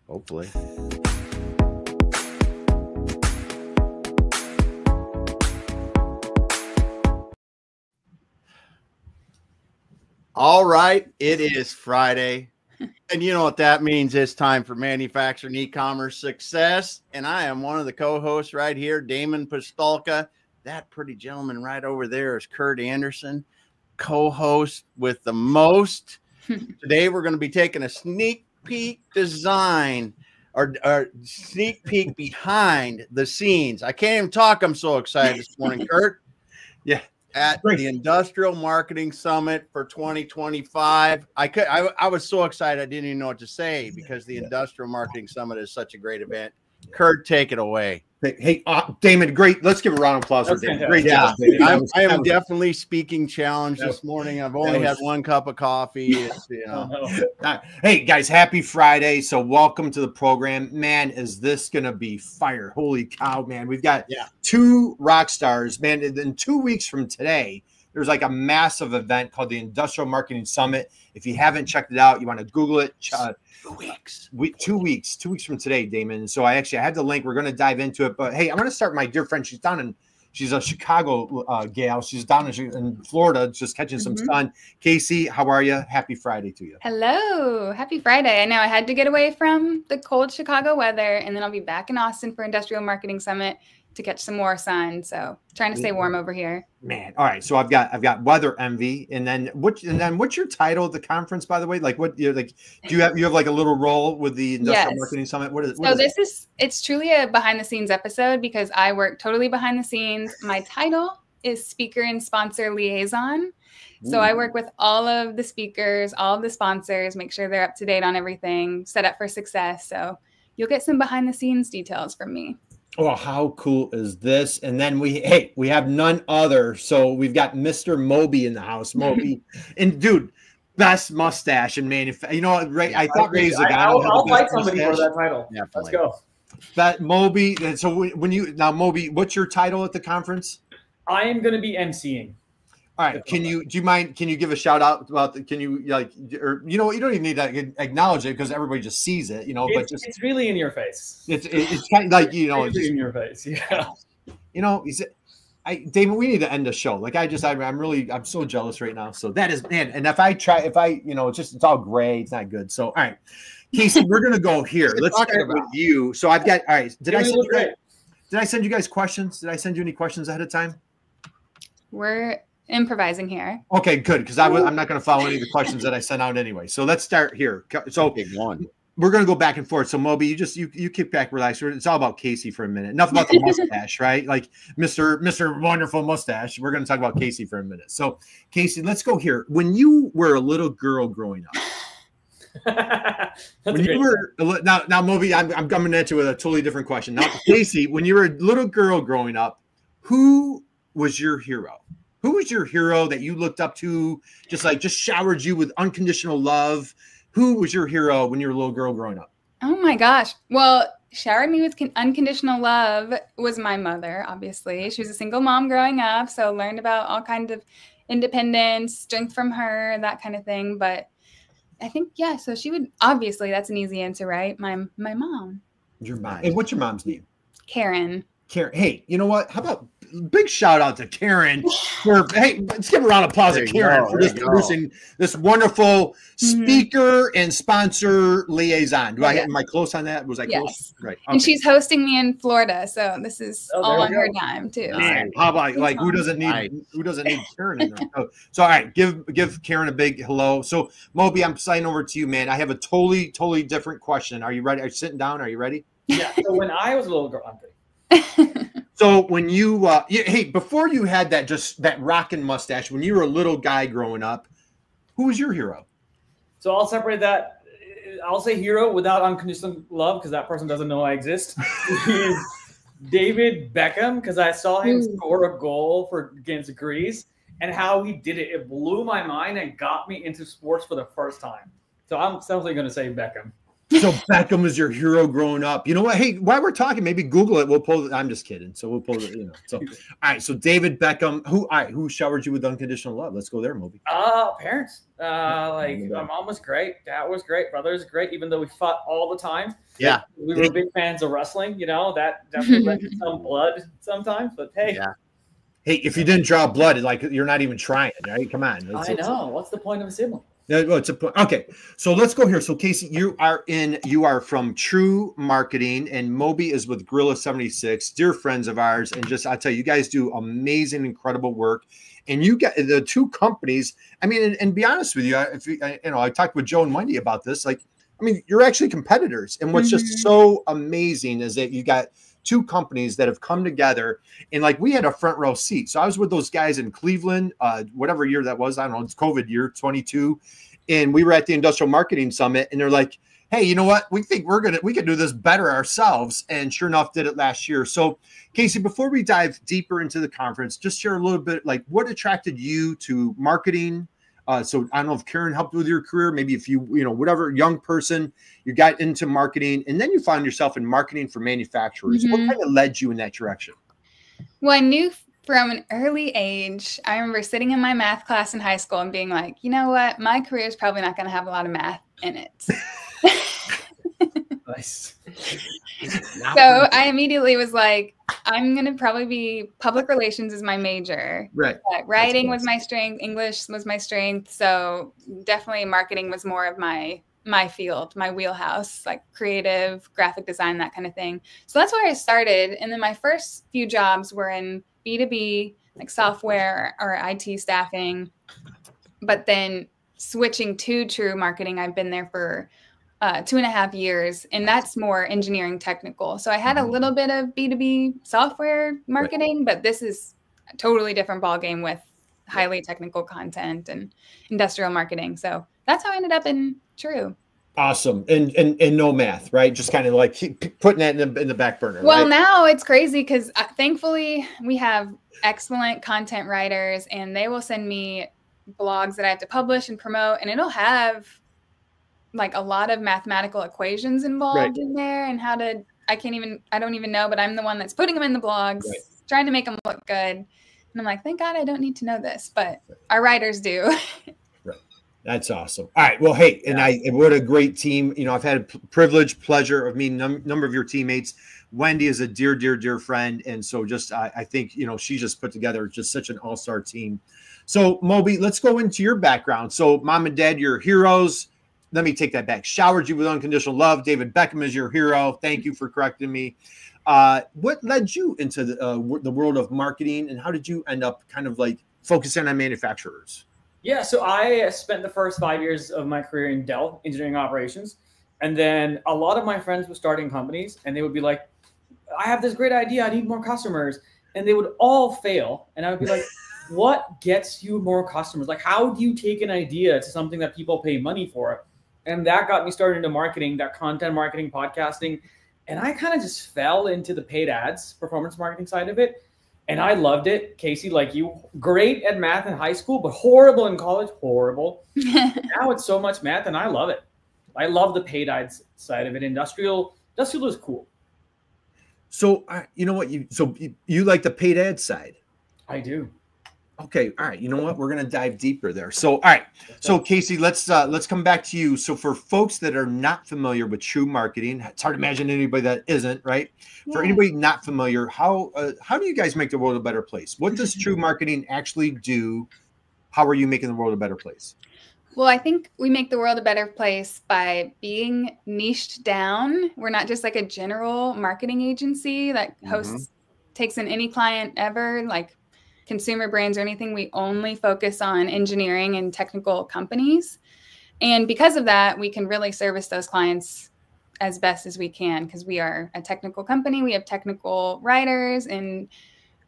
Hopefully. All right, it is Friday. And you know what that means? It's time for Manufacturing E-Commerce Success. And I am one of the co-hosts right here, Damon Pistolka. That pretty gentleman right over there is Kurt Anderson, co-host with the most. Today, we're going to be taking a sneak peek design or sneak peek behind the scenes. I can't even talk. I'm so excited this morning, Kurt. Yeah. At the Industrial Marketing Summit for 2025. I was so excited I didn't even know what to say because the Industrial Marketing Summit is such a great event. Kurt, take it away. Hey, Damon, great. Let's give a round of applause for Damon. Great job, Damon. I am definitely speaking challenge this morning. I've only had one cup of coffee. It's, you know. Hey, guys, happy Friday. So welcome to the program. Man, is this going to be fire. Holy cow, man. We've got two rock stars, man. In 2 weeks from today, there's like a massive event called the Industrial Marketing Summit. If you haven't checked it out, you want to Google it. 2 weeks from today, Damon. So I have the link. We're going to dive into it. But hey, I'm going to start with my dear friend. She's a Chicago gal. She's down in Florida, just catching some sun. Kasey, how are you? Happy Friday to you. Hello. Happy Friday. I know I had to get away from the cold Chicago weather, and then I'll be back in Austin for Industrial Marketing Summit to catch some more sun. So trying to stay warm over here. Man. All right. So I've got weather envy. And then what's your title at the conference, by the way? Like what you're like, you have like a little role with the Industrial Marketing Summit? It's truly a behind the scenes episode because I work totally behind the scenes. My title is speaker and sponsor liaison. So I work with all of the speakers, all of the sponsors, make sure they're up to date on everything, set up for success. So you'll get some behind the scenes details from me. Oh, how cool is this? And then we have none other. So we've got Mr. Moby in the house. Moby, and dude, best mustache and you know, Ray. I thought Ray's the guy. I'll fight somebody for that title. Yeah, let's go. That Moby. And so Moby, what's your title at the conference? I am going to be emceeing. All right. Can you give a shout out about you don't even need to acknowledge it because everybody just sees it, you know, it's really in your face. It's kind of like, you know, it's in your face. Yeah. You know, David, we need to end the show. Like I'm so jealous right now. So that is, man. And it's all gray. It's not good. So, all right, Kasey, we're going to go here. Let's start with you. So all right. Did I send you guys questions? Did I send you any questions ahead of time? We're improvising here. Okay, good. Because I'm not going to follow any of the questions that I sent out anyway. So let's start here. So we're going to go back and forth. So Moby, you kick back, relax. It's all about Kasey for a minute. Enough about the mustache, right? Like Mr. Wonderful Mustache. We're going to talk about Kasey for a minute. So Kasey, let's go here. When you were a little girl growing up, now Moby, I'm coming at you with a totally different question. Now, Kasey, when you were a little girl growing up, who was your hero? Who was your hero that you looked up to, just showered you with unconditional love? Who was your hero when you were a little girl growing up? Oh my gosh. Well, showered me with unconditional love was my mother, obviously. She was a single mom growing up, so learned about all kinds of independence, strength from her, that kind of thing. But I think, so she would, obviously, that's an easy answer, right? My mom. Your mom. And what's your mom's name? Karen. Hey, you know what? How about big shout out to Karen let's give a round of applause to Karen for just producing this wonderful speaker and sponsor liaison. Am I close on that? Was I close? Right. Okay. And she's hosting me in Florida, so this is all on her dime too. Man, how about who doesn't need Karen in there? So all right, give Karen a big hello. So Moby, I'm signing over to you, man. I have a totally different question. Are you ready? Are you sitting down? Are you ready? Yeah. So when I was a little girl, I'm kidding. So when before you had that rockin' mustache, when you were a little guy growing up, who was your hero? So I'll separate that. I'll say hero without unconditional love because that person doesn't know I exist. He is David Beckham because I saw him score a goal against Greece and how he did it. It blew my mind and got me into sports for the first time. So I'm simply going to say Beckham. So Beckham was your hero growing up. You know what? Hey, while we're talking, maybe Google it. We'll pull it. I'm just kidding. So we'll pull it, you know. So all right. So David Beckham, who showered you with unconditional love? Let's go there, Moby. Parents. Like my mom was great. Dad was great. Brother was great, even though we fought all the time. Yeah. We were big fans of wrestling, you know, that definitely led to some blood sometimes, but hey. Yeah. Hey, if you didn't draw blood, like you're not even trying, right? Come on. I know. What's the point of a sibling? Well, it's a point. Okay, so let's go here. So Kasey, you are from TREW Marketing, and Moby is with Gorilla 76, dear friends of ours. And just I tell you, you guys do amazing, incredible work. And you got the two companies. I mean, and be honest with you, if you know, I talked with Joe and Wendy about this. Like, I mean, you're actually competitors. And what's just so amazing is that you got two companies that have come together, and like we had a front row seat. So I was with those guys in Cleveland, whatever year that was. I don't know, it's COVID year 22. And we were at the Industrial Marketing Summit, and they're like, hey, you know what? We think we can do this better ourselves. And sure enough, did it last year. So Kasey, before we dive deeper into the conference, just share a little bit, like what attracted you to marketing? So I don't know if Karen helped with your career, maybe if you know, whatever young person you got into marketing, and then you found yourself in marketing for manufacturers. What kind of led you in that direction? Well, I knew from an early age, I remember sitting in my math class in high school and being like, you know what, my career is probably not going to have a lot of math in it. Nice. So I immediately was like, I'm going to probably be public relations is my major. Right. Writing was my strength. English was my strength. So definitely marketing was more of my field, my wheelhouse, like creative, graphic design, that kind of thing. So that's where I started. And then my first few jobs were in B2B, like software or IT staffing. But then switching to TREW Marketing, I've been there for 2.5 years, and that's more engineering technical. So I had a little bit of B2B software marketing, but this is a totally different ballgame with highly technical content and industrial marketing. So that's how I ended up in TREW. Awesome. And no math, right? Just kind of like keep putting that in the back burner. Well, right? Now it's crazy because thankfully we have excellent content writers, and they will send me blogs that I have to publish and promote, and it'll have like a lot of mathematical equations involved in there, and I don't even know, but I'm the one that's putting them in the blogs, trying to make them look good. And I'm like, thank God I don't need to know this, but our writers do. That's awesome. All right. Well, hey, and what a great team. You know, I've had a pleasure of meeting a number of your teammates. Wendy is a dear, dear, dear friend. And so just, I think, you know, she just put together just such an all-star team. So Moby, let's go into your background. So mom and dad, your heroes. Let me take that back. Showered you with unconditional love. David Beckham is your hero. Thank you for correcting me. What led you into the world of marketing, and how did you end up kind of like focusing on manufacturers? Yeah, so I spent the first 5 years of my career in Dell, engineering operations. And then a lot of my friends were starting companies, and they would be like, I have this great idea. I need more customers. And they would all fail. And I would be like, what gets you more customers? Like, how do you take an idea to something that people pay money for? And that got me started into marketing, that content marketing, podcasting. And I kind of just fell into the paid ads, performance marketing side of it. And I loved it. Kasey, like you, great at math in high school, but horrible in college, horrible. Now it's so much math, and I love it. I love the paid ads side of it. Industrial is cool. So, you know what? You like the paid ad side? I do. Okay. All right. You know what? We're going to dive deeper there. So, all right. So Kasey, let's come back to you. So for folks that are not familiar with TREW Marketing, it's hard to imagine anybody that isn't, right? Yeah. For anybody not familiar, how do you guys make the world a better place? What does TREW Marketing actually do? How are you making the world a better place? Well, I think we make the world a better place by being niched down. We're not just like a general marketing agency that takes in any client ever, like consumer brands or anything. We only focus on engineering and technical companies. And because of that, we can really service those clients as best as we can, because we are a technical company. We have technical writers and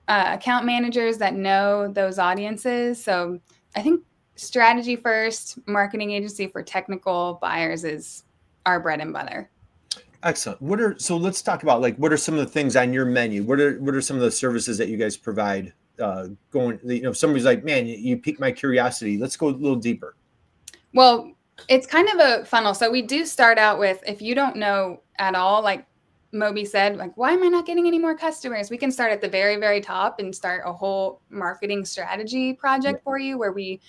account managers that know those audiences. So I think strategy first, marketing agency for technical buyers is our bread and butter. Excellent. So let's talk about like, what are some of the things on your menu? What are some of the services that you guys provide? If somebody's like, man, you piqued my curiosity. Let's go a little deeper. Well, It's kind of a funnel. So we do start out with, if you don't know at all, like Moby said, like, why am I not getting any more customers? We can start at the very, very top and start a whole marketing strategy project for you, where we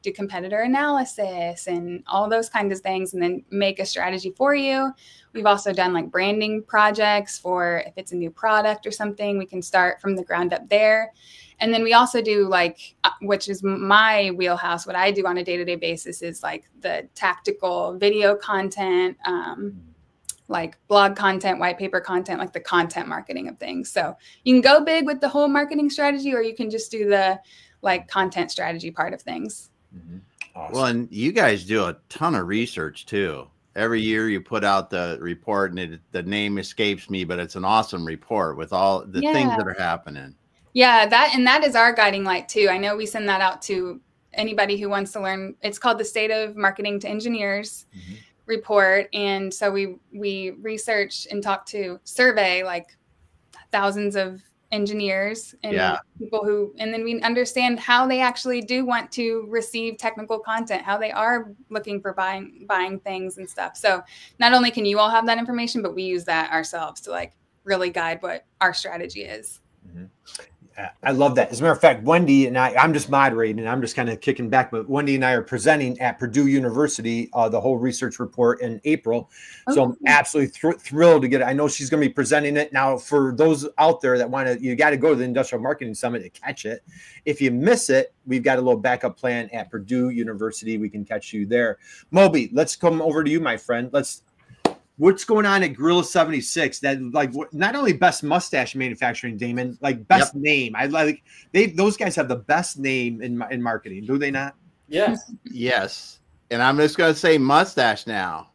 do competitor analysis and all those kinds of things, and then make a strategy for you. We've also done like branding projects for if it's a new product or something, we can start from the ground up there. And then we also do like, which is my wheelhouse, what I do on a day-to-day basis is like the tactical video content, like blog content, white paper content, like the content marketing of things. So you can go big with the whole marketing strategy, or you can just do the like content strategy part of things. Awesome. Well, and you guys do a ton of research too. Every year you put out the report, and the name escapes me, but it's an awesome report with all the things that are happening. Yeah, that is our guiding light too. I know we send that out to anybody who wants to learn. It's called the State of Marketing to Engineers report. And so we research and survey like thousands of engineers and people who, and then we understand how they actually do want to receive technical content, how they are looking for buying things and stuff. So not only can you all have that information, but we use that ourselves to like really guide what our strategy is. I love that. As a matter of fact, Wendy and I'm just moderating and I'm just kind of kicking back, but Wendy and I are presenting at Purdue University, the whole research report in April. So I'm absolutely thrilled to get it. I know she's going to be presenting it. Now, for those out there that want to, you got to go to the Industrial Marketing Summit to catch it. If you miss it, we've got a little backup plan at Purdue University. We can catch you there. Moby, let's come over to you, my friend. What's going on at Gorilla 76? That like not only best mustache manufacturing, Damon, like best name. I like those guys have the best name in marketing, do they not? Yes. Yes. And I'm just gonna say mustache now.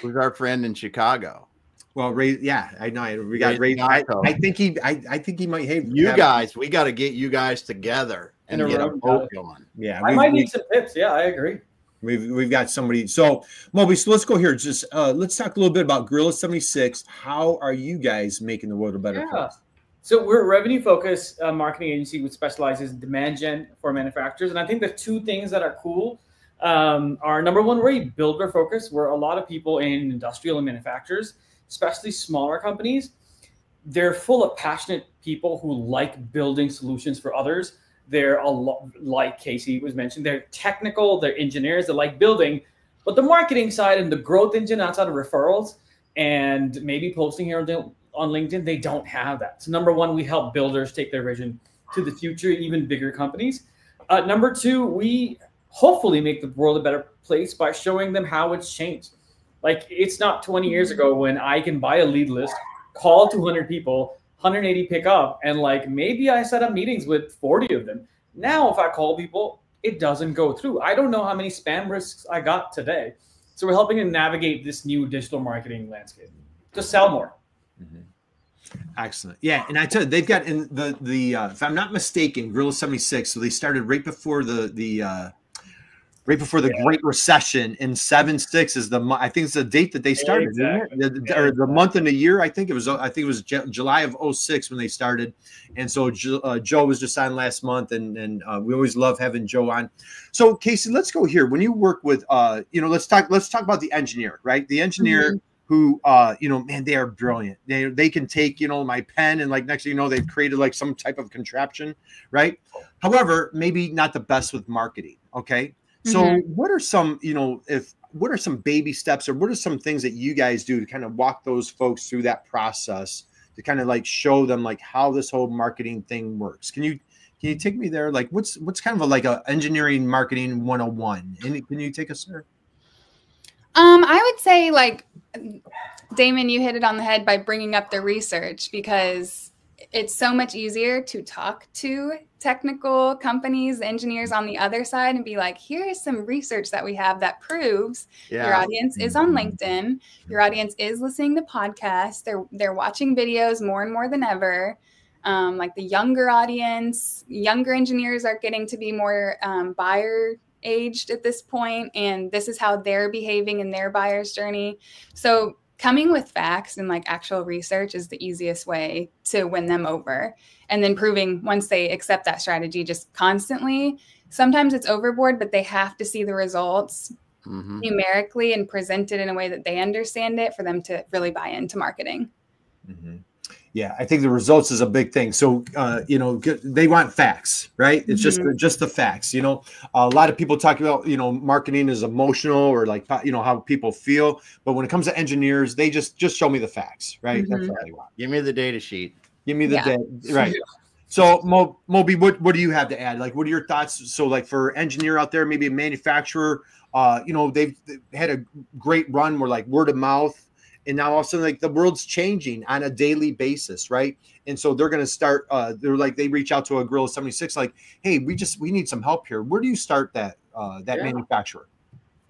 Who's our friend in Chicago? Well, Ray, yeah, I know. We got Ray. I think he might have you guys. We got to get you guys together and get a vote going. Yeah, I might need some tips. Yeah, I agree. We've got somebody. So Moby, so let's go here. Just let's talk a little bit about Gorilla 76. How are you guys making the world a better place? So we're a revenue-focused marketing agency which specializes in demand gen for manufacturers. And I think the two things that are cool are, number one, we're a builder-focused, where a lot of people in industrial and manufacturers, especially smaller companies, they're full of passionate people who like building solutions for others. They're a lot, like Kasey was mentioned, they're technical, they're engineers, they like building, but the marketing side and the growth engine outside of referrals and maybe posting here on LinkedIn, they don't have that. So number one, we help builders take their vision to the future, even bigger companies. Number two, we hopefully make the world a better place by showing them how it's changed. Like, it's not 20 years ago when I can buy a lead list, call 200 people, 180 pick up, and like maybe I set up meetings with 40 of them. Now, if I call people, it doesn't go through. I don't know how many spam risks I got today. So we're helping them navigate this new digital marketing landscape to sell more. Excellent. Yeah, and I tell you, they've got in the if I'm not mistaken, Gorilla 76. So they started right before the Great Recession, and 7/6 is I think it's the date that they started, exactly. Isn't it? Or the month and the year. I think it was July of 06 when they started. And so Joe was just on last month, and we always love having Joe on. So Kasey, let's go here. When you work with let's talk about the engineer, right? The engineer who man, they are brilliant. They can take my pen, and like next thing you know, they've created like some type of contraption, right? However, maybe not the best with marketing. Okay. So what are some, what are some baby steps, or what are some things that you guys do to kind of walk those folks through that process to kind of like show them like how this whole marketing thing works? Can you take me there? Like what's kind of like a engineering marketing 101? Can you take us there? I would say, like, Damon, you hit it on the head by bringing up the research, because it's so much easier to talk to technical companies, engineers on the other side, and be like, here is some research that we have that proves your audience is on LinkedIn. Your audience is listening to podcasts. They're watching videos more and more than ever. Like the younger audience, younger engineers are getting to be more buyer aged at this point, and this is how they're behaving in their buyer's journey. So coming with facts and like actual research is the easiest way to win them over. And then proving once they accept that strategy just constantly, sometimes it's overboard, but they have to see the results numerically and presented in a way that they understand it for them to really buy into marketing. Yeah, I think the results is a big thing. So, you know, they want facts, right? It's just the facts. You know, a lot of people talk about, you know, marketing is emotional or like, you know, how people feel. But when it comes to engineers, they just show me the facts, right? That's what they want. Give me the data sheet. Give me the data, right? So, Moby, what do you have to add? Like, what are your thoughts? So, like for engineer out there, maybe a manufacturer, you know, they've had a great run where like word of mouth. And now all of a sudden, like the world's changing on a daily basis, right? And so they're going to start. They reach out to a Gorilla 76, like, hey, we need some help here. Where do you start that manufacturer?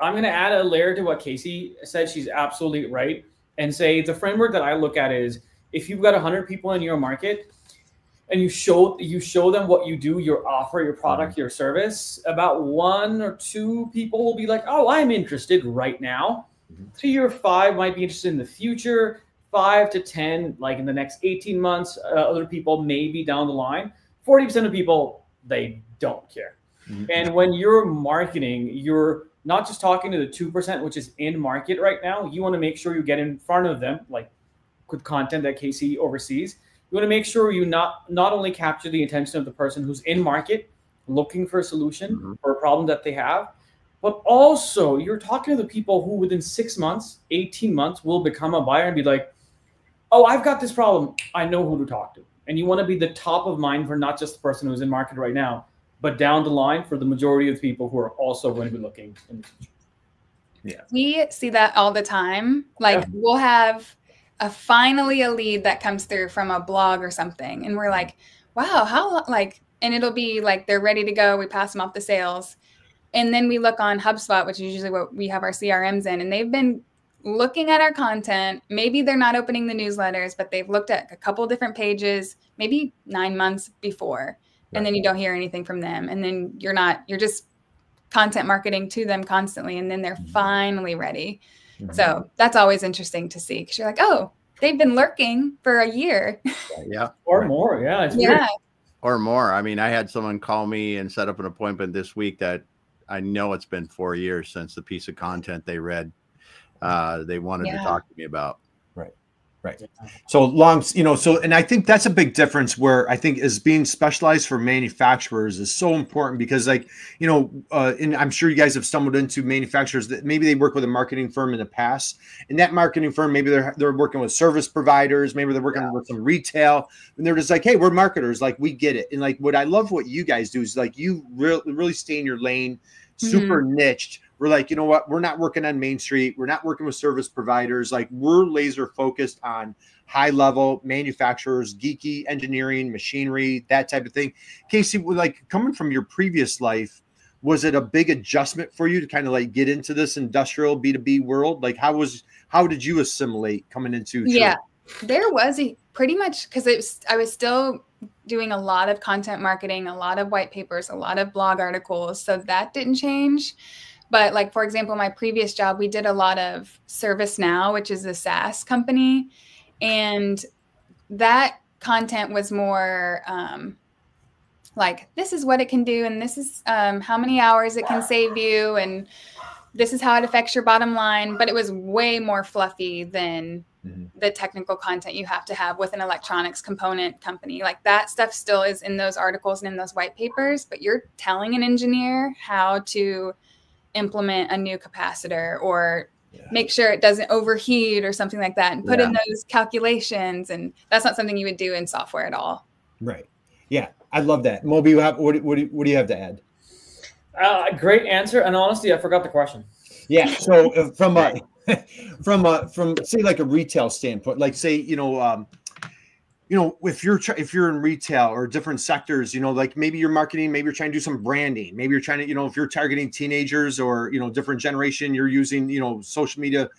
I'm going to add a layer to what Kasey said. She's absolutely right, and say the framework that I look at is if you've got 100 people in your market, and you show them what you do, your offer, your product, your service, about 1 or 2 people will be like, oh, I'm interested right now. 3 or 5 might be interested in the future. 5 to 10, like in the next 18 months, other people maybe down the line. 40% of people, they don't care. And when you're marketing, you're not just talking to the 2%, which is in market right now. You want to make sure you get in front of them, like with content that Kasey oversees. You want to make sure you not only capture the attention of the person who's in market, looking for a solution for a problem that they have, but also you're talking to the people who within 6 months, 18 months will become a buyer and be like, oh, I've got this problem. I know who to talk to. And you want to be the top of mind for not just the person who's in market right now, but down the line for the majority of the people who are also going to be looking in the future. Yeah. We see that all the time. Like we'll have finally a lead that comes through from a blog or something. And we're like, wow, how and it'll be like, they're ready to go. We pass them off the sales. And then we look on HubSpot, which is usually what we have our CRMs in, and they've been looking at our content. Maybe they're not opening the newsletters, but they've looked at a couple of different pages, maybe 9 months before. And then you don't hear anything from them. And then you're just content marketing to them constantly. And then they're finally ready. So that's always interesting to see, because you're like, oh, they've been lurking for a year. Yeah. Or more. Yeah. It's weird. Or more. I mean, I had someone call me and set up an appointment this week that I know it's been 4 years since the piece of content they read, they wanted to talk to me about. Right. So long, you know, and I think that's a big difference where I think is being specialized for manufacturers is so important, because like, you know, and I'm sure you guys have stumbled into manufacturers that maybe they work with a marketing firm in the past, and that marketing firm, maybe they're working with service providers, maybe they're working with some retail, and they're just like, hey, we're marketers. Like, we get it. And like, what I love what you guys do is like, you really stay in your lane, super niched. We're like, you know what? We're not working on Main Street. We're not working with service providers. Like, we're laser focused on high level manufacturers, geeky engineering, machinery, that type of thing. Kasey, like coming from your previous life, was it a big adjustment for you to kind of like get into this industrial B2B world? Like, how did you assimilate coming into? Yeah, there was pretty much, because I was still doing a lot of content marketing, a lot of white papers, a lot of blog articles. So that didn't change. But like, for example, my previous job, we did a lot of ServiceNow, which is a SaaS company. And that content was more like, this is what it can do. And this is how many hours it can save you. And this is how it affects your bottom line. But it was way more fluffy than the technical content you have to have with an electronics component company. Like, that stuff still is in those articles and in those white papers. But you're telling an engineer how to implement a new capacitor or make sure it doesn't overheat or something like that, and put in those calculations. And that's not something you would do in software at all. Right. Yeah. I love that. Moby, what do you have to add? Great answer. And honestly, I forgot the question. Yeah. So from say like a retail standpoint, like say, if you're in retail or different sectors, like maybe you're marketing, maybe you're trying to do some branding, maybe you're trying to, if you're targeting teenagers or, different generation, you're using, social media,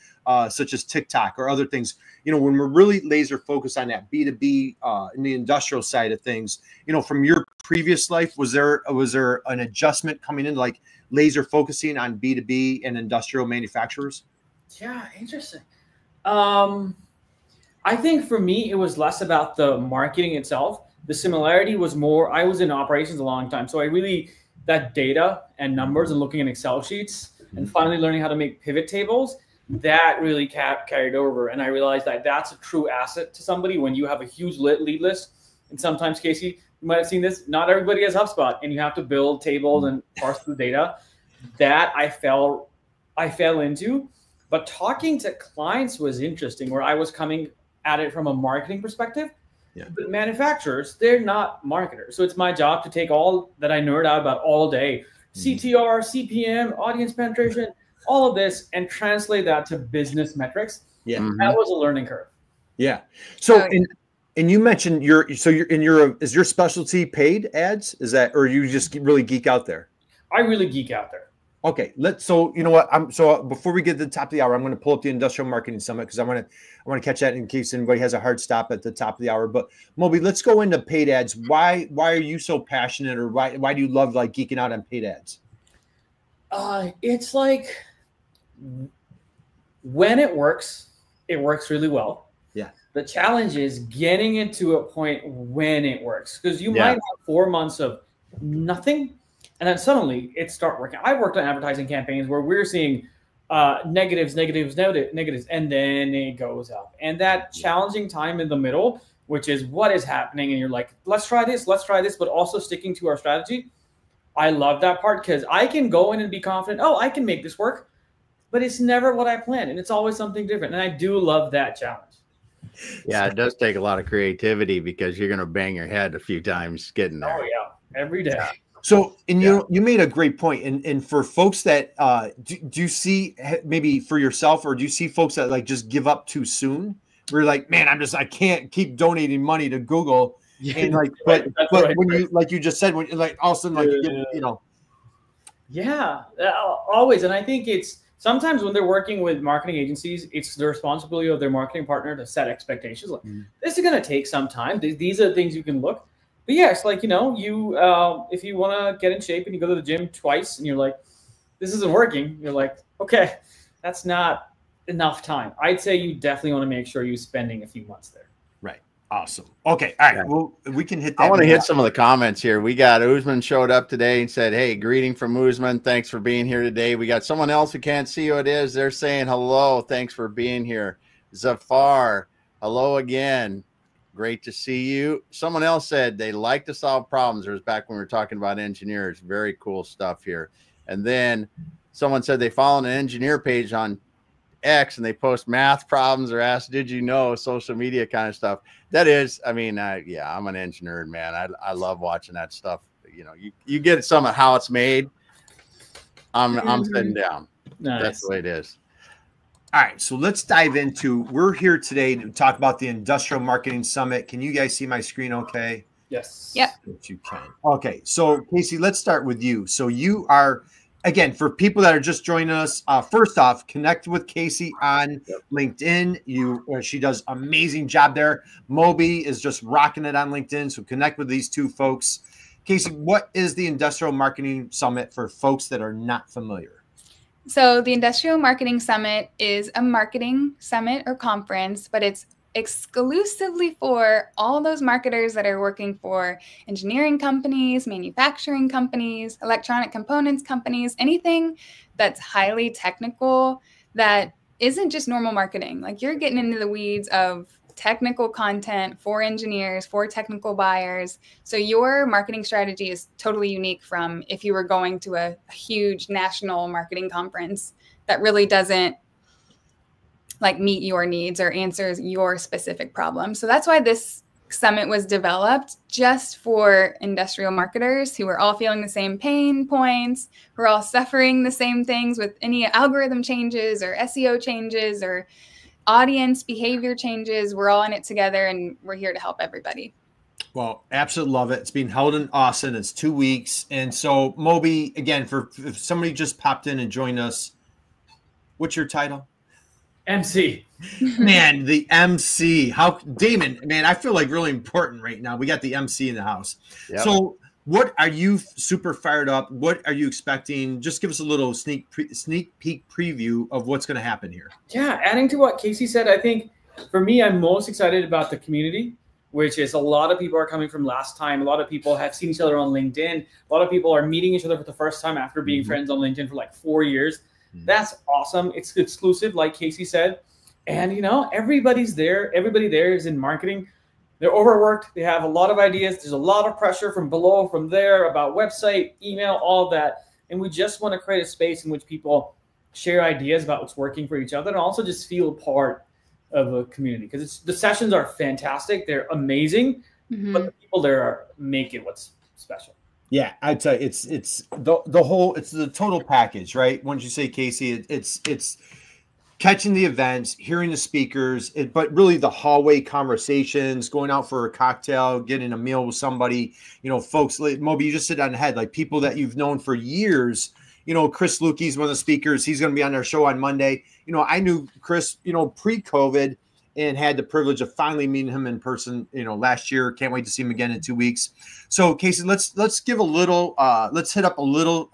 such as TikTok or other things, when we're really laser focused on that B2B, in the industrial side of things, from your previous life, was there an adjustment coming in, like laser focusing on B2B and industrial manufacturers? Yeah. Interesting. I think for me, it was less about the marketing itself. The similarity was more, I was in operations a long time. So I really, that data and numbers and looking at Excel sheets and finally learning how to make pivot tables, that really carried over. And I realized that that's a true asset to somebody when you have a huge lead list. And sometimes, Kasey, you might have seen this, not everybody has HubSpot and you have to build tables and parse the data. That I fell into. But talking to clients was interesting, where I was coming at it from a marketing perspective. Yeah. But manufacturers, they're not marketers. So it's my job to take all that I nerd out about all day, CTR, CPM, audience penetration, all of this, and translate that to business metrics. Yeah. That was a learning curve. Yeah. So, and you mentioned is your specialty paid ads? Is that, or you just really geek out there? I really geek out there. Okay, so you know what? Before we get to the top of the hour, I'm going to pull up the Industrial Marketing Summit because I want to catch that in case anybody has a hard stop at the top of the hour. But Moby, let's go into paid ads. Why are you so passionate, or why do you love like geeking out on paid ads? It's like when it works really well. Yeah. The challenge is getting it to a point when it works, because you might have 4 months of nothing. And then suddenly it start working. I worked on advertising campaigns where we're seeing negatives, and then it goes up. And that challenging time in the middle, which is what is happening, and you're like, let's try this, but also sticking to our strategy. I love that part because I can go in and be confident, oh, I can make this work, but it's never what I planned, and it's always something different. And I do love that challenge. Yeah, it does take a lot of creativity because you're going to bang your head a few times getting there. Oh, yeah, every day. So, and you made a great point. And for folks that do you see, maybe for yourself, or do you see folks that like just give up too soon? Where you're like, man, I can't keep donating money to Google. And like, but when you, like you just said, when like all of a sudden, like, you know. Yeah, always. And I think it's sometimes when they're working with marketing agencies, it's the responsibility of their marketing partner to set expectations. Like, this is going to take some time. These are the things you can look. But yeah, it's like, if you want to get in shape and you go to the gym twice and you're like, this isn't working, you're like, okay, that's not enough time. I'd say you definitely want to make sure you're spending a few months there. Right. Awesome. Okay. All right. Well, we can hit that. I want to hit some of the comments here. We got Usman showed up today and said, hey, greeting from Usman. Thanks for being here today. We got someone else who can't see who it is. They're saying hello. Thanks for being here. Zafar, hello again. Great to see you. Someone else said they like to solve problems. It was back when we were talking about engineers. Very cool stuff here. And then someone said they follow an engineer page on X and they post math problems or ask, did you know, social media kind of stuff. That is, I mean, yeah, I'm an engineer, man. I love watching that stuff. You get some of how it's made. I'm sitting down. Nice. That's the way it is. All right, so let's dive into, we're here today to talk about the Industrial Marketing Summit. Can you guys see my screen okay? Yes. Yep. If you can. Okay, so Kasey, let's start with you. So you are, again, for people that are just joining us, first off, connect with Kasey on LinkedIn. She does an amazing job there. Moby is just rocking it on LinkedIn, so connect with these two folks. Kasey, what is the Industrial Marketing Summit for folks that are not familiar? So the Industrial Marketing Summit is a marketing summit or conference, but it's exclusively for all those marketers that are working for engineering companies, manufacturing companies, electronic components companies, anything that's highly technical that isn't just normal marketing. Like, you're getting into the weeds of technical content for engineers, for technical buyers. So your marketing strategy is totally unique from if you were going to a huge national marketing conference that really doesn't like meet your needs or answers your specific problem. So that's why this summit was developed just for industrial marketers who are all feeling the same pain points, who are all suffering the same things with any algorithm changes or SEO changes or audience behavior changes. We're all in it together, and we're here to help everybody. Well, absolutely love it. It's being held in Austin. It's 2 weeks. And so, Moby, again, if somebody just popped in and joined us, what's your title? MC. Man, the MC. Damon, man, I feel like really important right now. We got the MC in the house. Yep. So What are you super fired up? What are you expecting? Just give us a little sneak peek preview of what's going to happen here. Yeah, adding to what Kasey said, I think for me, I'm most excited about the community, which is a lot of people are coming from last time. A lot of people have seen each other on LinkedIn. A lot of people are meeting each other for the first time after being friends on LinkedIn for like 4 years. That's awesome. It's exclusive, like Kasey said. And, you know, everybody's there. Everybody there is in marketing. They're overworked. They have a lot of ideas. There's a lot of pressure from below, from there, about website, email, all of that. And we just want to create a space in which people share ideas about what's working for each other and also just feel part of a community. Because the sessions are fantastic. They're amazing. But the people there are making what's special. Yeah, I'd say it's the whole, it's the total package, right? Once you say Kasey, it's catching the events, hearing the speakers, but really the hallway conversations, going out for a cocktail, getting a meal with somebody, you know, folks, like Moby, you just hit on the head, like people that you've known for years. You know, Chris Lukey's one of the speakers. He's going to be on our show on Monday. You know, I knew Chris, you know, pre-COVID, and had the privilege of finally meeting him in person, you know, last year. Can't wait to see him again in 2 weeks. So Kasey, let's give a little, let's hit up a little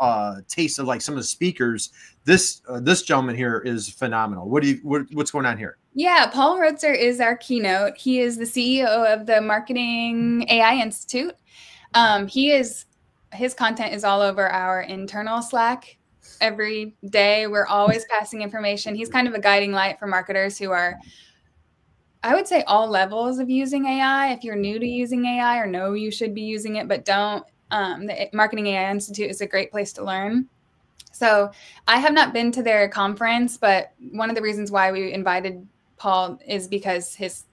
taste of like some of the speakers. This gentleman here is phenomenal. What's going on here? Yeah, Paul Rotzer is our keynote. He is the CEO of the Marketing AI Institute. His content is all over our internal Slack. Every day, we're always passing information. He's kind of a guiding light for marketers who are, I would say, all levels of using AI. If you're new to using AI or know you should be using it, but don't, the Marketing AI Institute is a great place to learn. So I have not been to their conference, but one of the reasons why we invited Paul is because his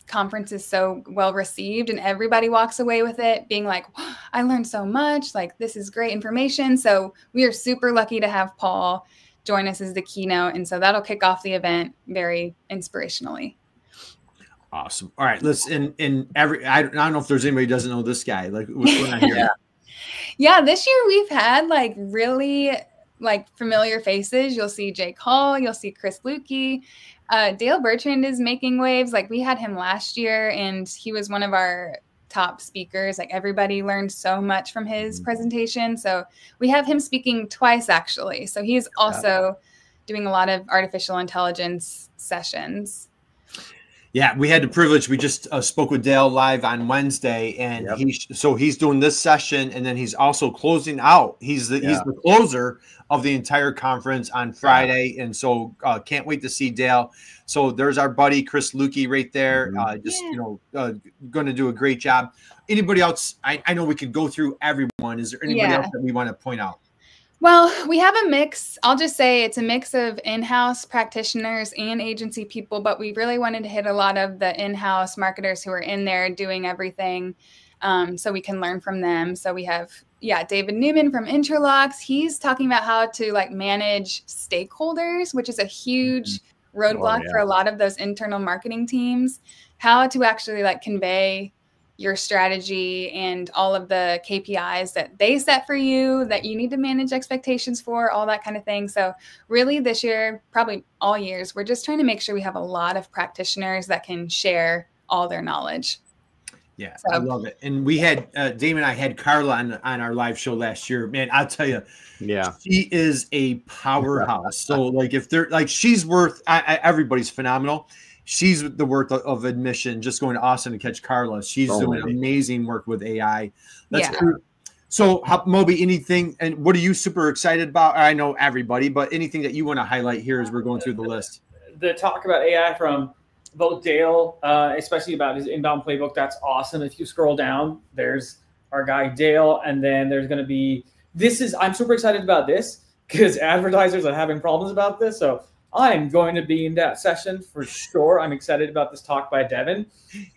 conference is so well received and everybody walks away with it being like, oh, I learned so much, like this is great information. So we are super lucky to have Paul join us as the keynote. And so that'll kick off the event very inspirationally. Awesome. All right, let's I don't know if there's anybody who doesn't know this guy. Like what's going on here? Yeah, this year we've had like really like familiar faces. You'll see Jake Hall, you'll see Chris Lukey. Dale Bertrand is making waves. Like we had him last year and he was one of our top speakers. Like everybody learned so much from his presentation. So we have him speaking twice actually. So he's also doing a lot of artificial intelligence sessions. Yeah, we had the privilege. We just spoke with Dale live on Wednesday, and he's doing this session, and then he's also closing out. He's the closer of the entire conference on Friday, and so can't wait to see Dale. So there's our buddy Chris Lukey right there. Going to do a great job. Anybody else? I know we could go through everyone. Is there anybody else that we want to point out? Well, we have a mix. I'll just say it's a mix of in-house practitioners and agency people, but we really wanted to hit a lot of the in-house marketers who are in there doing everything so we can learn from them. So we have, David Newman from Interlocks. He's talking about how to like manage stakeholders, which is a huge roadblock for a lot of those internal marketing teams, how to actually like convey your strategy and all of the KPIs that they set for you that you need to manage expectations for, all that kind of thing. So really this year, probably all years, we're just trying to make sure we have a lot of practitioners that can share all their knowledge. Yeah, so I love it. And we had, Dave and I had Carla on our live show last year. Man, I'll tell you, she is a powerhouse. So like if they're like, she's worth, everybody's phenomenal. She's the worth of admission, just going to Austin to catch Carla. She's doing amazing work with AI. That's true. So, Moby, anything, and what are you super excited about? I know everybody, but anything that you want to highlight here as we're going through the list? The talk about AI from both Dale, especially about his inbound playbook, that's awesome. If you scroll down, there's our guy Dale, and then there's going to be, I'm super excited about this because advertisers are having problems about this. So I'm going to be in that session for sure. I'm excited about this talk by Devin.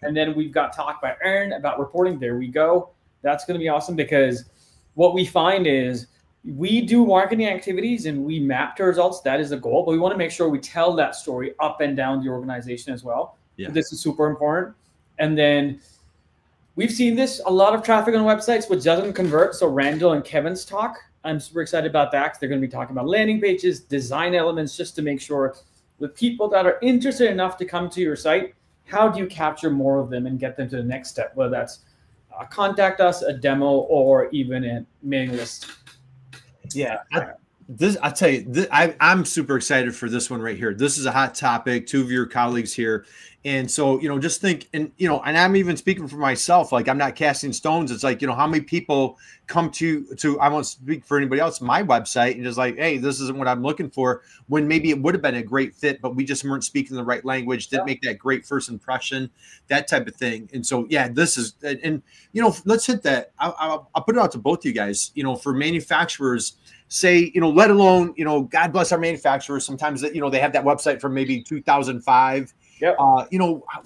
And then we've got talk by Aaron about reporting. There we go. That's going to be awesome because what we find is we do marketing activities and we map to results. That is the goal. But we want to make sure we tell that story up and down the organization as well. Yeah. This is super important. And then we've seen this, a lot of traffic on websites which doesn't convert. So Randall and Kevin's talk, I'm super excited about that because they're going to be talking about landing pages, design elements, just to make sure with people that are interested enough to come to your site, how do you capture more of them and get them to the next step, whether that's contact us, a demo, or even a mailing list. Yeah. I tell you, I'm super excited for this one right here. This is a hot topic. 2 of your colleagues here. And so, just think, and I'm even speaking for myself, like I'm not casting stones. It's like, how many people come to, I won't speak for anybody else, my website, and just like, hey, this isn't what I'm looking for, when maybe it would have been a great fit, but we just weren't speaking the right language, didn't make that great first impression, that type of thing. And so, yeah, this is, and, let's hit that. I'll put it out to both of you guys, for manufacturers, say, let alone, God bless our manufacturers. Sometimes that, they have that website from maybe 2005. Yep.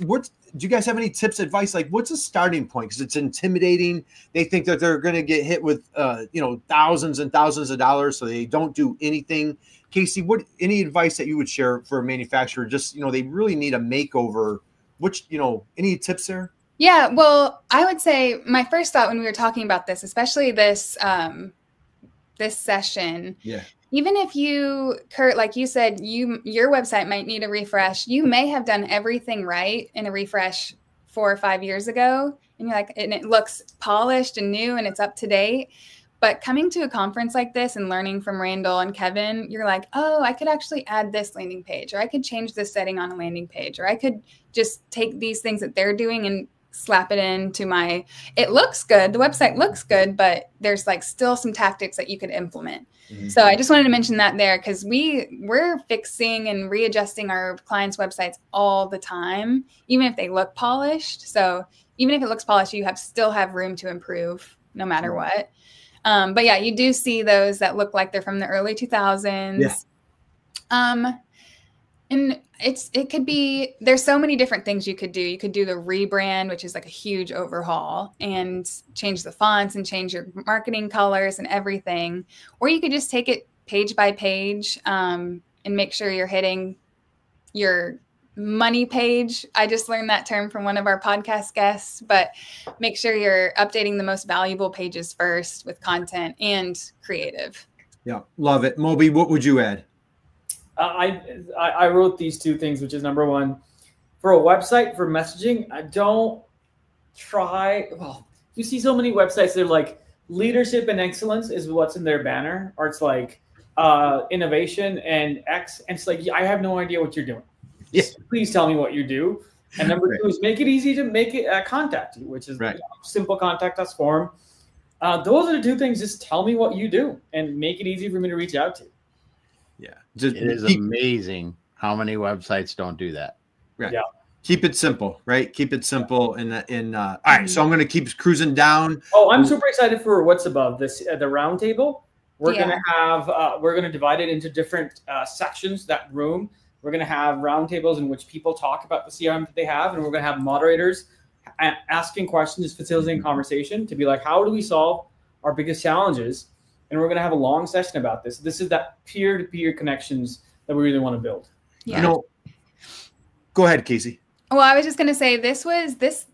What do you guys have any tips, advice? Like, what's a starting point? Because it's intimidating. They think that they're going to get hit with, thousands and thousands of dollars, so they don't do anything. Kasey, any advice that you would share for a manufacturer? Just, they really need a makeover. Any tips there? Yeah, well, I would say my first thought when we were talking about this, especially this session. Yeah. Even if you, Kurt, like you said, your website might need a refresh. You may have done everything right in a refresh 4 or 5 years ago, and you're like, and it looks polished and new and it's up to date. But coming to a conference like this and learning from Randall and Kevin, you're like, oh, I could actually add this landing page, or I could change this setting on a landing page, or I could just take these things that they're doing and slap it into it looks good. The website looks good, but there's like still some tactics that you could implement. Mm-hmm. So I just wanted to mention that there, because we're fixing and readjusting our clients' websites all the time, even if they look polished. So even if it looks polished, you still have room to improve no matter what. But yeah, you do see those that look like they're from the early 2000s. Yeah. And it could be, there's so many different things you could do. You could do the rebrand, which is like a huge overhaul, and change the fonts and change your marketing colors and everything. Or you could just take it page by page and make sure you're hitting your money page. I just learned that term from one of our podcast guests, but make sure you're updating the most valuable pages first with content and creative. Yeah, love it. Moby, what would you add? I wrote these 2 things, which is number 1, for a website, for messaging, you see so many websites that are like leadership and excellence is what's in their banner, or it's like innovation and X. And it's like, I have no idea what you're doing. Yes. Please tell me what you do. And number 2 is make it easy to make it contact you, which is simple contact us form. Those are the 2 things. Just tell me what you do and make it easy for me to reach out to. Yeah. It is amazing how many websites don't do that. Right. Yeah. Keep it simple, right? Keep it simple. All right. So I'm going to keep cruising down. Oh, I'm super excited for what's above this, the round table. We're going to have, we're going to divide it into different sections, that room. We're going to have round tables in which people talk about the CRM that they have. And we're going to have moderators asking questions, facilitating conversation to be like, how do we solve our biggest challenges? And we're going to have a long session about this. This is that peer-to-peer connections that we really want to build. Yeah. Go ahead, Kasey. Well, I was just going to say this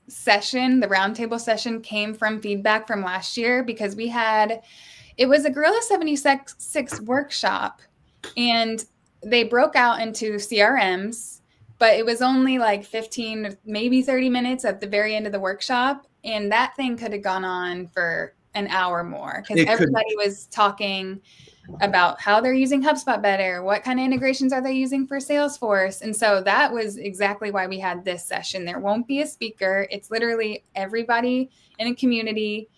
session, the roundtable session, came from feedback from last year, because it was a Gorilla 76 workshop, and they broke out into CRMs, but it was only like 15, maybe 30 minutes at the very end of the workshop. And that thing could have gone on for an hour more, because everybody was talking about how they're using HubSpot better, what kind of integrations are they using for Salesforce. And so that was exactly why we had this session. There won't be a speaker. It's literally everybody in a community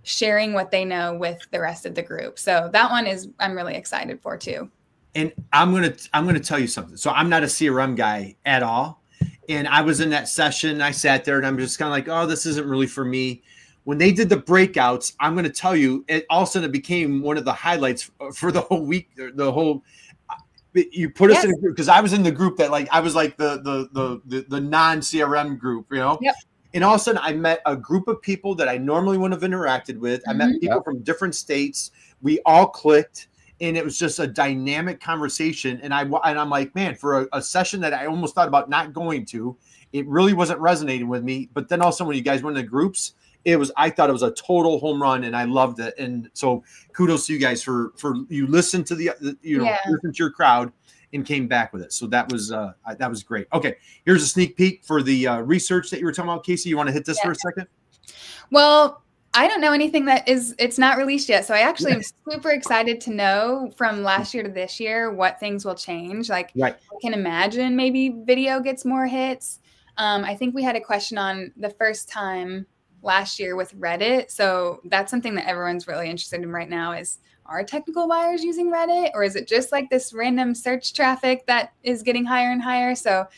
sharing what they know with the rest of the group. So that one I'm really excited for too. And I'm going to tell you something. So I'm not a CRM guy at all. And I was in that session. I sat there and I'm just kind of like, oh, this isn't really for me. When they did the breakouts, I'm going to tell you, it all of a sudden became one of the highlights for the whole week. You put us in a group, because I was in the group that I was like the non-CRM group, Yep. And all of a sudden I met a group of people that I normally wouldn't have interacted with. I met people from different states. We all clicked, and it was just a dynamic conversation. And I'm like, man, for a session that I almost thought about not going to, it really wasn't resonating with me. But then also when you guys went into groups, I thought it was a total home run, and I loved it. And so kudos to you guys for you listened to listened to your crowd and came back with it. So that was great. Okay, here's a sneak peek for the research that you were talking about, Kasey. You want to hit this for a second? Well, I don't know anything it's not released yet. So I actually am super excited to know from last year to this year what things will change. Like I can imagine maybe video gets more hits. I think we had a question on the first time last year with Reddit. So that's something that everyone's really interested in right now is, are technical buyers using Reddit, or is it just like this random search traffic that is getting higher and higher? So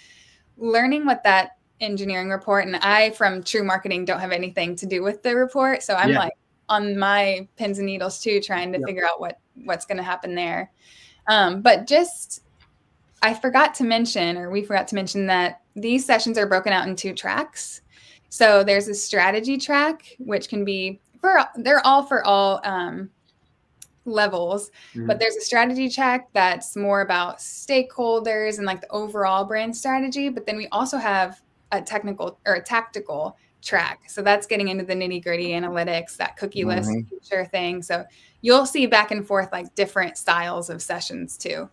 learning what that engineering report, and I from TREW Marketing don't have anything to do with the report, so I'm like on my pins and needles too, trying to figure out what's going to happen there. But just we forgot to mention that these sessions are broken out in 2 tracks. So there's a strategy track, which can be they're all for all levels, but there's a strategy track that's more about stakeholders and like the overall brand strategy. But then we also have a technical or a tactical track. So that's getting into the nitty gritty analytics, that cookie list feature thing. So you'll see back and forth like different styles of sessions too.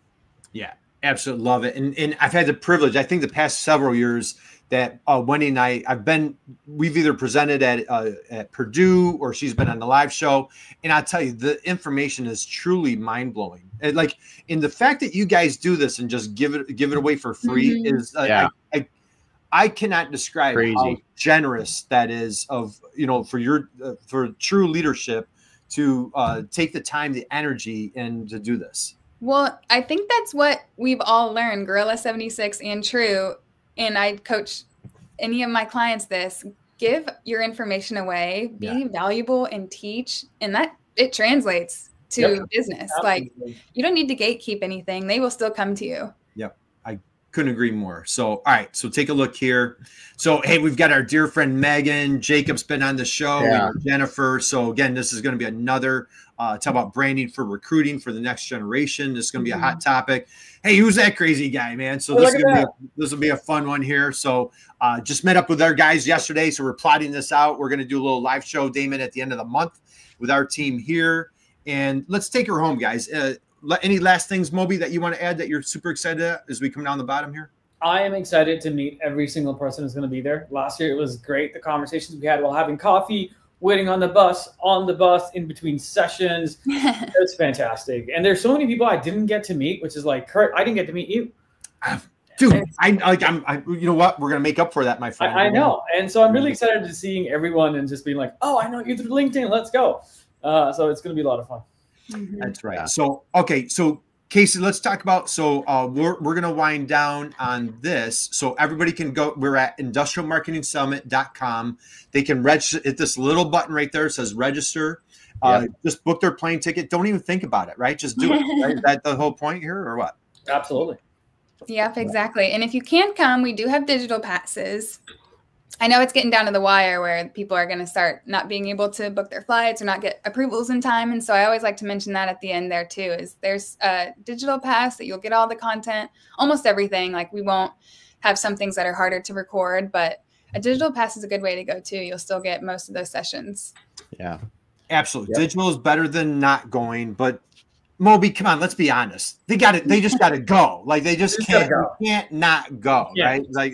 Yeah, absolutely love it. And I've had the privilege, I think the past several years that Wendy and we've either presented at Purdue or she's been on the live show. And I'll tell you, the information is truly mind blowing. Like in the fact that you guys do this and just give it away for free is I cannot describe how generous that is of, for TREW leadership to take the time, the energy, and to do this. Well, I think that's what we've all learned, Gorilla 76 and TREW. And I coach any of my clients this: give your information away, be valuable, and teach. And that it translates to business. Absolutely. Like you don't need to gatekeep anything. They will still come to you. Yep. I couldn't agree more. So, all right. So take a look here. So, hey, we've got our dear friend Megan. Jacob's been on the show. Jennifer. So again, this is going to be another talk about branding for recruiting for the next generation. This is going to be a hot topic. Hey, who's that crazy guy, man? So this will be a fun one here. So just met up with our guys yesterday. So we're plotting this out. We're going to do a little live show, Damon, at the end of the month with our team here. And let's take her home, guys. Any last things, Moby, that you want to add that you're super excited at as we come down the bottom here? I am excited to meet every single person who's going to be there. Last year, it was great. The conversations we had while having coffee, waiting on the bus, in between sessions. It's fantastic. And there's so many people I didn't get to meet, which is like, Kurt, I didn't get to meet you. Dude, I'm you know what? We're going to make up for that, my friend. I know. And so I'm really excited to seeing everyone and just being like, oh, I know you through LinkedIn. Let's go. So it's going to be a lot of fun. That's right. Yeah. So, okay. So Kasey, let's talk about, we're going to wind down on this. So everybody can go, we're at industrialmarketingsummit.com. They can register at this little button right there. It says register, just book their plane ticket. Don't even think about it, right? Just do it. Right? Is that the whole point here or what? Absolutely. Yep, exactly. And if you can't come, we do have digital passes. I know it's getting down to the wire where people are going to start not being able to book their flights or not get approvals in time. And so I always like to mention that at the end there too, is there's a digital pass that you'll get all the content, almost everything. Like we won't have some things that are harder to record, but a digital pass is a good way to go too. You'll still get most of those sessions. Yeah, absolutely. Yep. Digital is better than not going, but Moby, come on, let's be honest. They just got to go. Like they just can't not go, right? Like,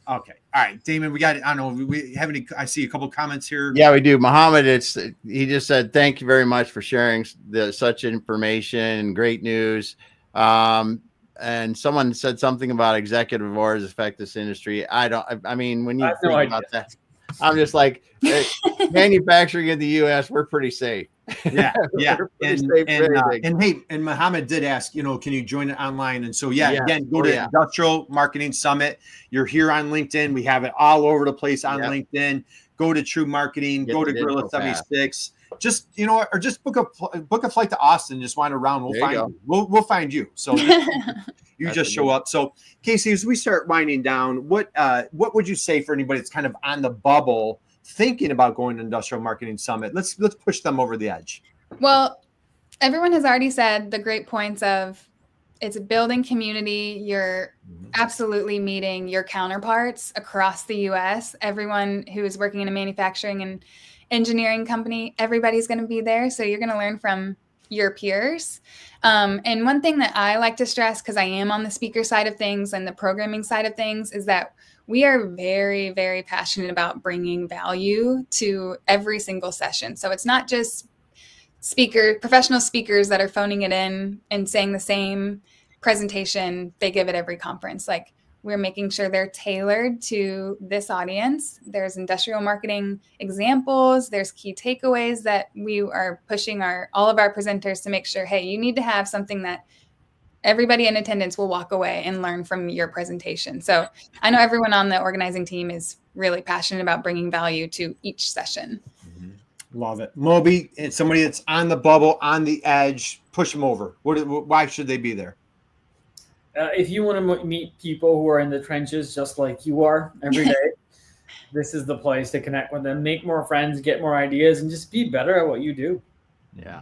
okay. All right, Damon, we got it. I don't know. We have any, I see a couple comments here. Yeah, we do. Muhammad, he just said, thank you very much for sharing such information and great news. And someone said something about executive orders affect this industry. I mean, when you think about that, I'm just like, hey, manufacturing in the U.S., we're pretty safe. Yeah, yeah. And Muhammad did ask, can you join it online? And so, again, go to Industrial Marketing Summit. You're here on LinkedIn. We have it all over the place on LinkedIn. Go to TREW Marketing. Go to Gorilla 76. Just, or just book a flight to Austin. Just wander around. We'll find you. We'll find you. So you just show up. So Kasey, as we start winding down, what would you say for anybody that's kind of on the bubble thinking about going to Industrial Marketing Summit? Let's push them over the edge. Well, everyone has already said the great points of it's a building community. You're absolutely meeting your counterparts across the U.S. Everyone who is working in a manufacturing and engineering company, everybody's going to be there. So you're going to learn from your peers. And one thing that I like to stress, because I am on the speaker side of things and the programming side of things, is that we are very, very passionate about bringing value to every single session. So it's not just professional speakers that are phoning it in and saying the same presentation they give at every conference. Like, we're making sure they're tailored to this audience. There's industrial marketing examples. There's key takeaways that we are pushing all of our presenters to make sure, hey, you need to have something that everybody in attendance will walk away and learn from your presentation. So I know everyone on the organizing team is really passionate about bringing value to each session. Love it. Moby, it's somebody that's on the bubble, on the edge, push them over. Why should they be there? If you want to meet people who are in the trenches just like you are every day, this is the place to connect with them, make more friends, get more ideas, and just be better at what you do. Yeah.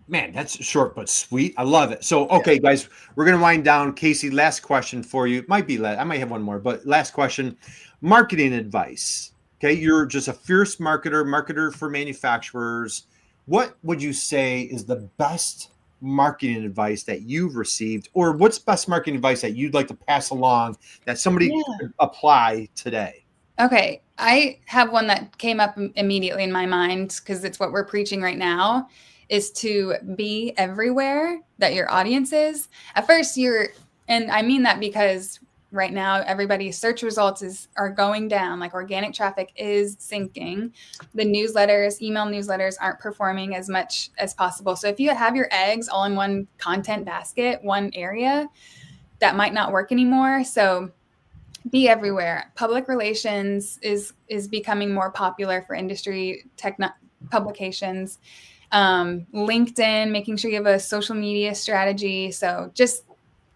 Man, that's short but sweet. I love it. So, okay, guys, we're going to wind down. Kasey, last question for you. Might be last. I might have one more, but last question. Marketing advice. Okay, you're just a fierce marketer for manufacturers. What would you say is the best marketing advice that you've received, or what's best marketing advice that you'd like to pass along that somebody could apply today? Okay, I have one that came up immediately in my mind because it's what we're preaching right now, is to be everywhere that your audience is. At first, and I mean that because right now everybody's search results are going down, like organic traffic is sinking. The newsletters, email newsletters aren't performing as much as possible. So if you have your eggs all in one content basket, one area, that might not work anymore. So be everywhere. Public relations is becoming more popular for industry publications. LinkedIn, making sure you have a social media strategy. So just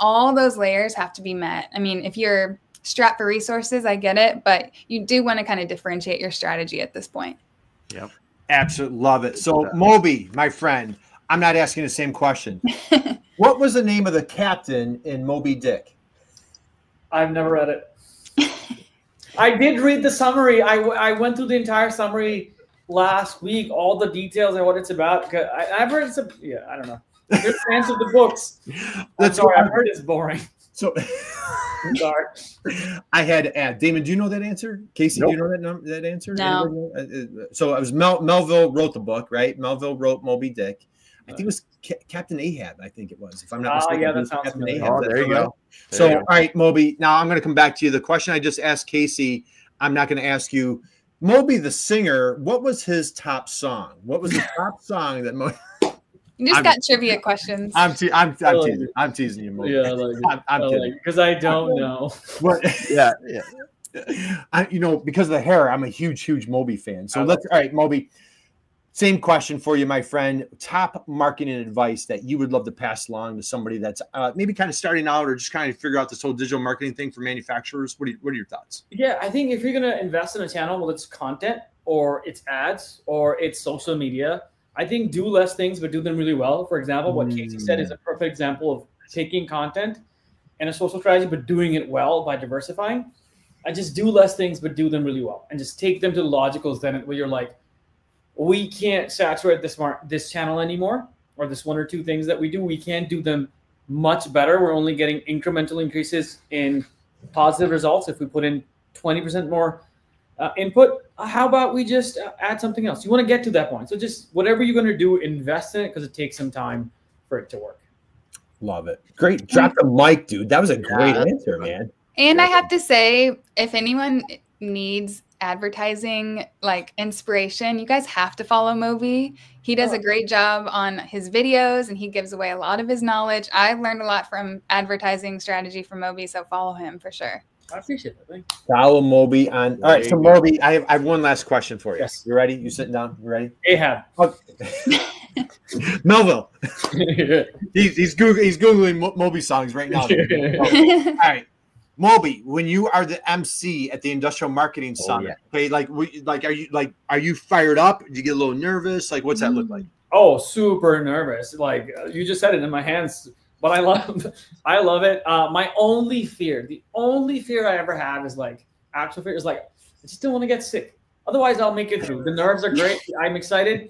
all those layers have to be met. I mean, if you're strapped for resources, I get it, but you do want to kind of differentiate your strategy at this point. Yep. Absolutely love it. So Moby, my friend, I'm not asking the same question. What was the name of the captain in Moby Dick? I've never read it. I did read the summary. I went through the entire summary last week, all the details and what it's about. I've heard some, I don't know. There's fans of the books. I'm sorry, I've heard it's boring. So I'm sorry. I had to add. Damon, do you know that answer? Kasey, do you know that answer? No. So it was Melville wrote the book, right? Melville wrote Moby Dick. I think it was Captain Ahab. I think it was, if I'm not mistaken. Yeah, that sounds familiar. Oh, there you go. So, all right, Moby. Now I'm going to come back to you. The question I just asked Kasey, I'm not going to ask you. Moby, the singer, what was his top song? What was the top song that Moby? You just got trivia questions. I'm teasing you, Moby. Yeah, I'm kidding. Because I don't know. But, yeah. Because of the hair, I'm a huge Moby fan. So all right, Moby. Same question for you, my friend. Top marketing advice that you would love to pass along to somebody that's maybe kind of starting out or just kind of figure out this whole digital marketing thing for manufacturers. What are your thoughts? Yeah, I think if you're going to invest in a channel, whether it's content or it's ads or it's social media, I think do less things, but do them really well. For example, what Kasey said is a perfect example of taking content and a social strategy, but doing it well by diversifying. I just do less things, but do them really well. And just take them to the logical extent where you're like, we can't saturate this channel anymore, or this one or two things that we do. We can't do them much better. We're only getting incremental increases in positive results if we put in 20% more input. How about we just add something else? You want to get to that point. So just whatever you're going to do, invest in it because it takes some time for it to work. Love it. Great. Drop the mic, dude. That was a great answer, man. And I have to say, if anyone needs advertising like inspiration, you guys have to follow Moby. He does a great job on his videos and he gives away a lot of his knowledge. I've learned a lot from advertising strategy from Moby, so follow him for sure. I appreciate it. Thanks. Follow Moby on. All right, so Moby, I have one last question for you. Yes. You ready? You sitting down? You ready? Ahab. Okay. Melville. he's googling Moby songs right now. All right. Moby, when you are the MC at the Industrial Marketing Summit, okay, are you fired up? Do you get a little nervous? Like, what's that look like? Oh, super nervous. Like you just said it in my hands, but I love it. My only fear, the only fear I ever have is actual fear is I just don't want to get sick. Otherwise, I'll make it through. The nerves are great. I'm excited.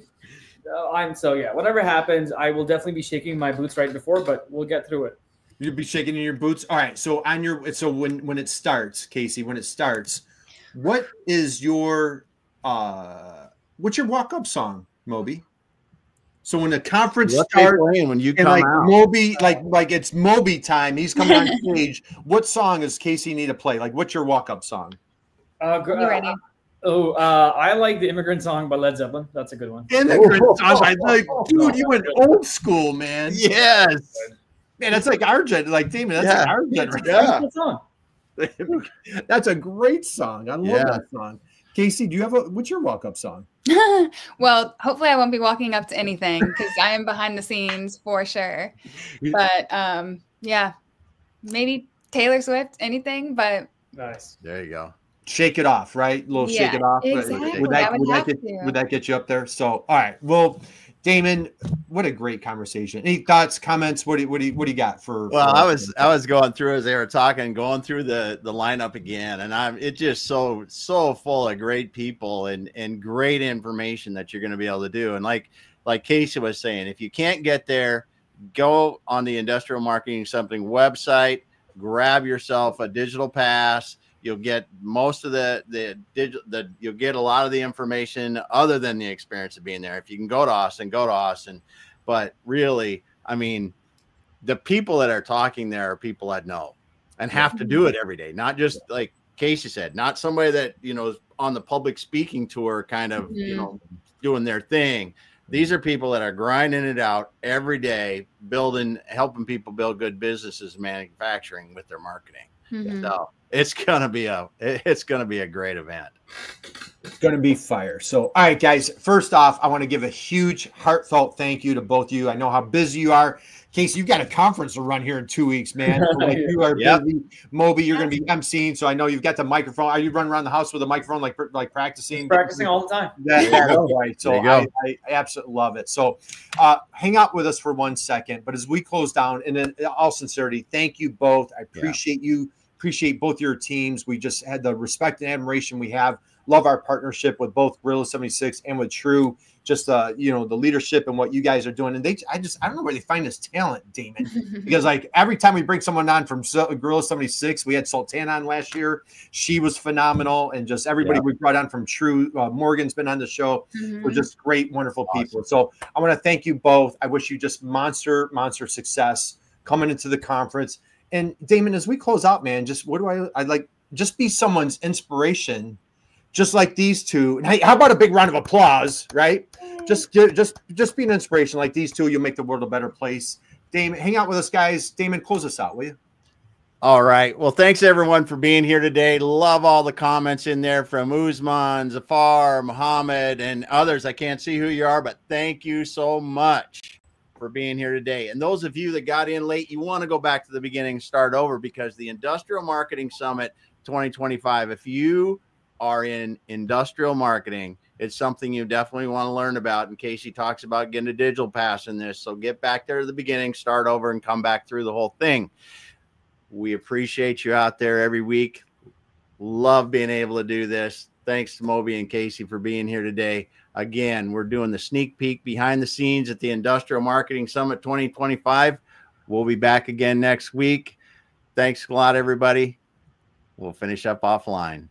Whatever happens, I will definitely be shaking my boots right before, but we'll get through it. You'll be shaking in your boots. All right. So when it starts, Kasey, when it starts, what is your what's your walk-up song, Moby? So when the conference starts, when you come out, Moby, like it's Moby time, he's coming on stage. What song does Kasey need to play? Like, what's your walk-up song? You ready? I like the Immigrant Song by Led Zeppelin. That's a good one. Immigrant Song. I like, dude, you went old school, man. Yes. Man, that's like our gen. Like, Damon, that's like our generation. Yeah. That's a great song. I love that song. Kasey, do you have what's your walk-up song? Well, hopefully I won't be walking up to anything because I am behind the scenes for sure. But yeah, maybe Taylor Swift, anything, but nice. There you go. Shake it off, right? A little shake it off. Exactly. Would that get you up there? So, all right. Well, Damon, what a great conversation. Any thoughts, comments? What do you got for? Well, I was going through as they were talking, going through the lineup again, and it's just so full of great people and great information that you're going to be able to do. And like Kasey was saying, if you can't get there, go on the Industrial Marketing Something website, grab yourself a digital pass. You'll get most of you'll get a lot of the information other than the experience of being there. If you can go to Austin. But really, I mean, the people that are talking there are people that know and have to do it every day. Not just like Kasey said, not somebody that, is on the public speaking tour kind of, doing their thing. These are people that are grinding it out every day, helping people build good businesses, manufacturing with their marketing. So it's gonna be a great event. It's gonna be fire. So, all right, guys. First off, I want to give a huge, heartfelt thank you to both of you. I know how busy you are. Kasey, you've got a conference to run here in 2 weeks, man. So, you are busy. Moby, you're gonna be emceeing, so I know you've got the microphone. Are you running around the house with a microphone, like practicing? Just practicing all the time. That's right. So I absolutely love it. So hang out with us for 1 second. But as we close down, and in all sincerity, thank you both. I appreciate you. Appreciate both your teams. We just had the respect and admiration we have. Love our partnership with both Gorilla 76 and with TREW. Just the leadership and what you guys are doing. And I don't know where they find this talent, Damon, because like every time we bring someone on from Gorilla 76, we had Sultan on last year. She was phenomenal, and just everybody we brought on from TREW. Morgan's been on the show. We're just great, wonderful people. So I want to thank you both. I wish you just monster success coming into the conference. And Damon, as we close out, man, just what do I like? Just be someone's inspiration, just like these two. And hey, how about a big round of applause, right? Just be an inspiration like these two. You'll make the world a better place. Damon, hang out with us, guys. Damon, close us out, will you? All right. Well, thanks everyone for being here today. Love all the comments in there from Usman, Zafar, Muhammad, and others. I can't see who you are, but thank you so much for being here today. And those of you that got in late, you want to go back to the beginning and start over, because the Industrial Marketing Summit 2025, if you are in industrial marketing, it's something you definitely want to learn about. And Kasey talks about getting a digital pass in this. So get back there to the beginning, start over, and come back through the whole thing. We appreciate you out there every week. Love being able to do this. Thanks to Moby and Kasey for being here today. Again, we're doing the sneak peek behind the scenes at the Industrial Marketing Summit 2025. We'll be back again next week. Thanks a lot, everybody. We'll finish up offline.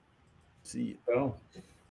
See you. Oh.